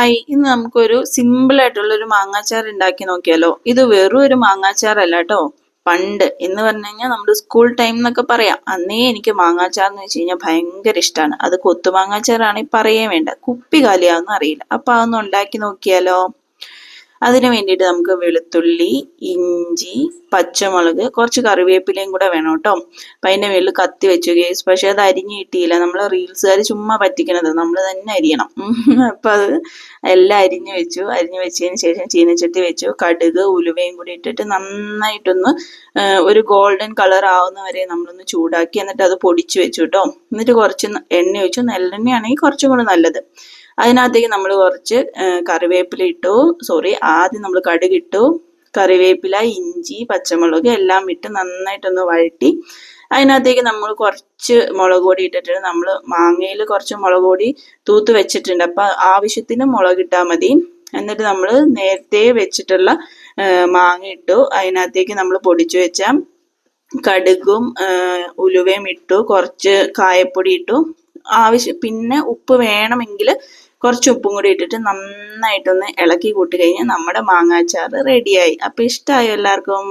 Hi, ഇന്ന് നമുക്കൊരു simple ആയിട്ടുള്ള ഒരു മാങ്ങാച്ചാർ ഉണ്ടാക്കി നോക്കിയാലോ. ഇത് വെറും ഒരു മാങ്ങാച്ചാറല്ല കേട്ടോ. പണ്ട് എന്ന് പറഞ്ഞു കഴിഞ്ഞാൽ നമ്മുടെ സ്കൂൾ ടൈം എന്നൊക്കെ പറയാം. അന്നേ എനിക്ക് മാങ്ങാച്ചാർ എന്ന് വെച്ച് കഴിഞ്ഞാൽ ഭയങ്കര ഇഷ്ടമാണ്. അത് കൊത്തുമാങ്ങാച്ചാറാണെങ്കിൽ പറയേ വേണ്ട, കുപ്പി കാലിയാവുന്ന അറിയില്ല. അപ്പൊ അതൊന്ന് ഉണ്ടാക്കി നോക്കിയാലോ. അതിന് വേണ്ടിയിട്ട് നമുക്ക് വെളുത്തുള്ളി, ഇഞ്ചി, പച്ചമുളക്, കുറച്ച് കറിവേപ്പിലയും കൂടെ വേണം കേട്ടോ. അപ്പം അതിൻ്റെ മേളിൽ കത്തി വെച്ചു ഗേസ്. പക്ഷെ അത് അരിഞ്ഞ് കിട്ടിയില്ല. നമ്മൾ റീൽസുകാർ ചുമ്മാ പറ്റിക്കണത്, നമ്മൾ തന്നെ അരിയണം. അപ്പം അത് എല്ലാം അരിഞ്ഞു വെച്ചു. അരിഞ്ഞു വെച്ചതിന് ശേഷം ചീനച്ചട്ടി വെച്ചു. കടുക്, ഉലുവയും കൂടി ഇട്ടിട്ട് നന്നായിട്ടൊന്ന് ഒരു ഗോൾഡൻ കളർ ആവുന്ന വരെ നമ്മളൊന്ന് ചൂടാക്കി. എന്നിട്ട് അത് പൊടിച്ചു വെച്ചു കേട്ടോ. എന്നിട്ട് കുറച്ച് എണ്ണ ഒഴിച്ചു. നല്ലെണ്ണയാണെങ്കിൽ കുറച്ചും കൂടെ നല്ലത്. അതിനകത്തേക്ക് നമ്മൾ കുറച്ച് കറിവേപ്പില ഇട്ടു. ആദ്യം നമ്മൾ കടുക് ഇട്ടു. കറിവേപ്പില, ഇഞ്ചി, പച്ചമുളക് എല്ലാം ഇട്ട് നന്നായിട്ടൊന്ന് വഴറ്റി. അതിനകത്തേക്ക് നമ്മൾ കുറച്ച് മുളക് പൊടി ഇട്ടിട്ട്, നമ്മൾ മാങ്ങയിൽ കുറച്ച് മുളക് പൊടി തൂത്ത് വെച്ചിട്ടുണ്ട്. അപ്പം ആവശ്യത്തിന് മുളക് ഇട്ടാൽ മതി. എന്നിട്ട് നമ്മൾ നേരത്തെ വെച്ചിട്ടുള്ള മാങ്ങ ഇട്ടു. അതിനകത്തേക്ക് നമ്മൾ പൊടിച്ചു വെച്ച കടുകും ഉലുവയും ഇട്ടു. കുറച്ച് കായപ്പൊടി ഇട്ടു. പിന്നെ ഉപ്പ് വേണമെങ്കിൽ കുറച്ച് ഉപ്പും കൂടി ഇട്ടിട്ട് നന്നായിട്ടൊന്ന് ഇളക്കി കൂട്ടി കഴിഞ്ഞാൽ നമ്മുടെ മാങ്ങാച്ചാർ റെഡിയായി. അപ്പം ഇഷ്ടമായോ എല്ലാവർക്കും?